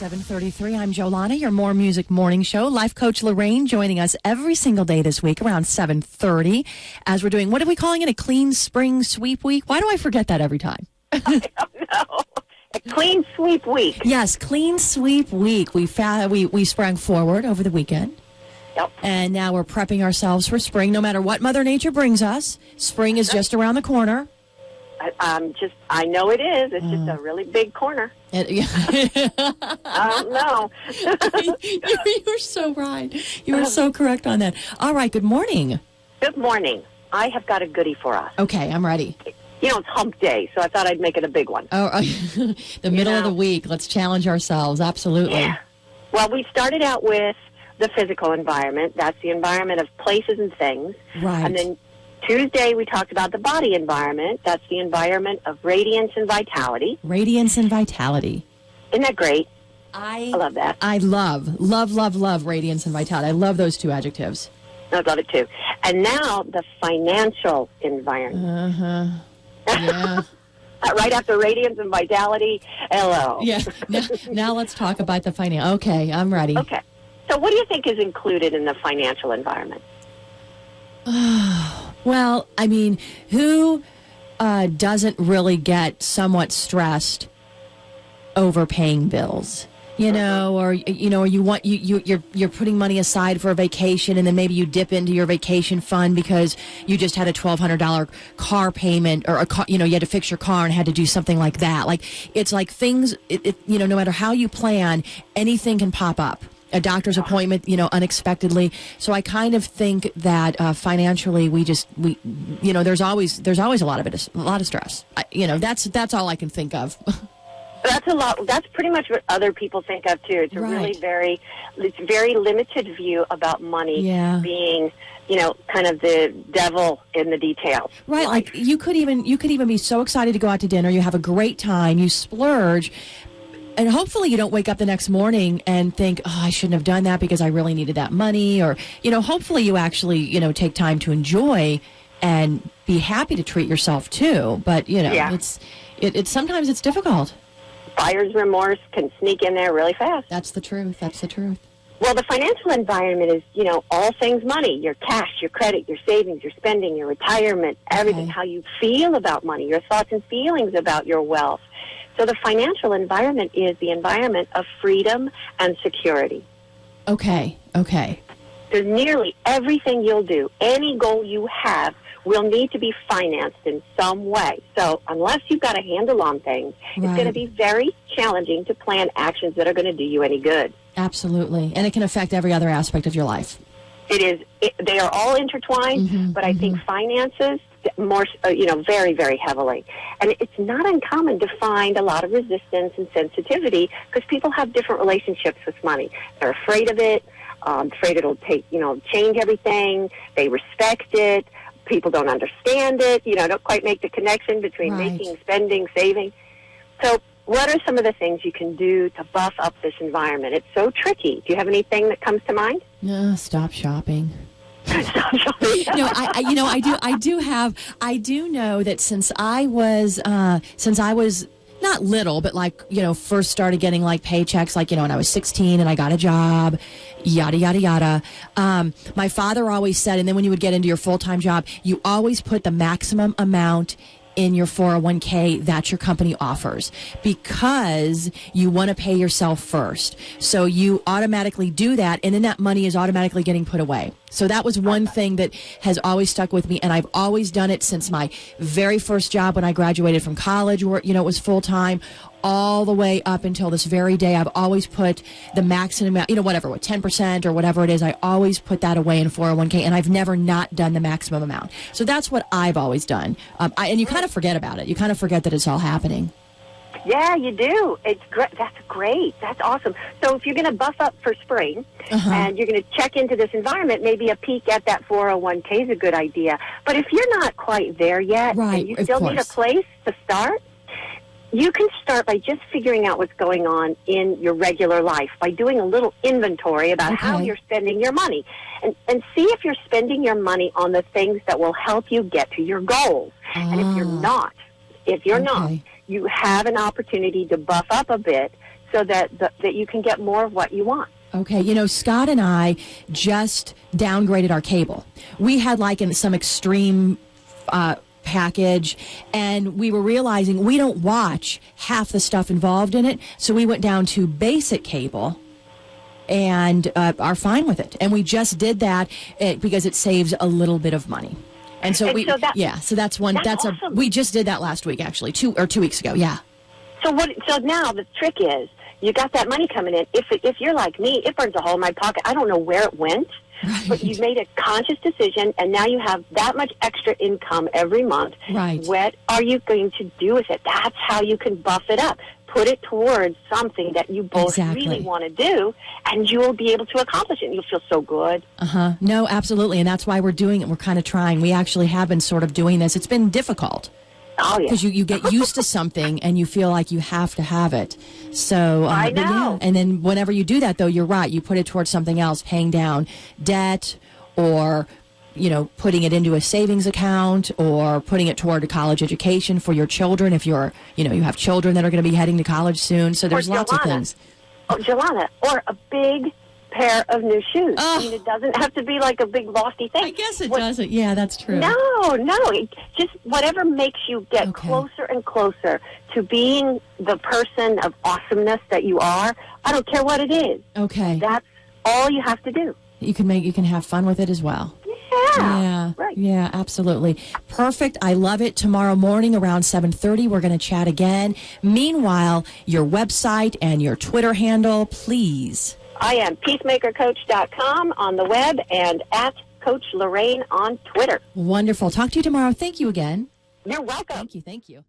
7:33. I'm Jolana, your More Music Morning Show. Life coach Lorraine joining us every single day this week around 7:30 as we're doing, what are we calling it, a clean spring sweep week? Why do I forget that every time? I don't know. A clean sweep week. Yes, clean sweep week. We sprang forward over the weekend. Yep. And now we're prepping ourselves for spring. No matter what Mother Nature brings us, spring is just around the corner. I know it is. It's just a really big corner. I don't know. You're so right. You are so correct on that. All right, good morning. Good morning. I have got a goodie for us. Okay, I'm ready. You know, it's hump day, so I thought I'd make it a big one. Oh, the middle of the week. Let's challenge ourselves. Absolutely. Yeah. Well, we started out with the physical environment. That's the environment of places and things. Right. And then Tuesday, we talked about the body environment. That's the environment of radiance and vitality. Radiance and vitality. Isn't that great? I love that. I love radiance and vitality. I love those two adjectives. I love it, too. And now, the financial environment. Uh-huh. Yeah. Right after radiance and vitality, hello. Yeah. Now let's talk about the financial. Okay, I'm ready. Okay. So what do you think is included in the financial environment? Well, I mean, who doesn't really get somewhat stressed over paying bills? You know, or you're putting money aside for a vacation, and then maybe you dip into your vacation fund because you just had a $1,200 car payment, or you had to fix your car and had to do something like that. Like, it's like things. No matter how you plan, anything can pop up. A doctor's appointment, unexpectedly. So I kind of think that financially, there's always a lot of stress. That's all I can think of. That's a lot. That's pretty much what other people think of too. It's a really very limited view about money being, kind of the devil in the details. Right. Like you could even be so excited to go out to dinner. You have a great time. You splurge. And hopefully you don't wake up the next morning and think, oh, I shouldn't have done that because I really needed that money. Or, hopefully you actually, take time to enjoy and be happy to treat yourself too. But, it's sometimes it's difficult. Buyer's remorse can sneak in there really fast. That's the truth. Well, the financial environment is, all things money, your cash, your credit, your savings, your spending, your retirement, everything, how you feel about money, your thoughts and feelings about your wealth. So the financial environment is the environment of freedom and security. Okay. There's nearly everything you'll do, any goal you have, will need to be financed in some way. So unless you've got a handle on things, it's going to be very challenging to plan actions that are going to do you any good. Absolutely. And it can affect every other aspect of your life. It is. They are all intertwined, but I think finances more, very, very heavily. And it's not uncommon to find a lot of resistance and sensitivity because people have different relationships with money. They're afraid of it, afraid it'll change everything. They respect it. People don't understand it, don't quite make the connection between making, spending, saving. So what are some of the things you can do to buff up this environment? It's so tricky. Do you have anything that comes to mind? No, stop shopping. Stop shopping. No, I do know that since I was not little, but first started getting paychecks, when I was 16 and I got a job, yada, yada, yada. My father always said, and then when you would get into your full-time job, you always put the maximum amount in your 401k that your company offers because you want to pay yourself first. So you automatically do that, and then that money is automatically getting put away. So that was one thing that has always stuck with me, and I've always done it since my very first job when I graduated from college, where it was full-time, all the way up until this very day. I've always put the maximum amount, 10% or whatever it is, I always put that away in 401k, and I've never not done the maximum amount. So that's what I've always done. And you kind of forget about it. You kind of forget that it's all happening. Yeah, you do. It's great. That's great. That's awesome. So if you're going to buff up for spring and you're going to check into this environment, maybe a peek at that 401k is a good idea. But if you're not quite there yet and you still need a place to start, you can start by just figuring out what's going on in your regular life by doing a little inventory about how you're spending your money and see if you're spending your money on the things that will help you get to your goals. And if you're not, you have an opportunity to buff up a bit so that that you can get more of what you want. Okay, Scott and I just downgraded our cable. We had in some extreme package, and we were realizing we don't watch half the stuff involved in it, so we went down to basic cable and are fine with it. And we just did that because it saves a little bit of money. And so so that's one. That's awesome. We just did that last week, actually, 2 weeks ago. Yeah. So now the trick is, you got that money coming in. If you're like me, it burns a hole in my pocket. I don't know where it went, right. But you made a conscious decision, and now you have that much extra income every month. Right. What are you going to do with it? That's how you can buff it up. Put it towards something that you both really want to do, and you will be able to accomplish it, and you'll feel so good. No, absolutely, and that's why we're doing it. We're kind of trying. We actually have been sort of doing this. It's been difficult. Oh, yeah. Because you get used to something and you feel like you have to have it. So I know. Yeah. And then whenever you do that, though, you're right. You put it towards something else, paying down debt, or putting it into a savings account, or putting it toward a college education for your children. If you're you have children that are going to be heading to college soon. So there's lots of things. Oh, Jelana, or a big pair of new shoes. I mean, it doesn't have to be like a big lofty thing. I guess it doesn't. Yeah, that's true. No. Just whatever makes you get closer and closer to being the person of awesomeness that you are. I don't care what it is. Okay. That's all you have to do. You can have fun with it as well. Yeah. Right. Yeah, absolutely. Perfect. I love it. Tomorrow morning around 7:30, we're going to chat again. Meanwhile, your website and your Twitter handle, please. I am peacemakercoach.com on the web and at Coach Lorraine on Twitter. Wonderful. Talk to you tomorrow. Thank you again. You're welcome. Thank you.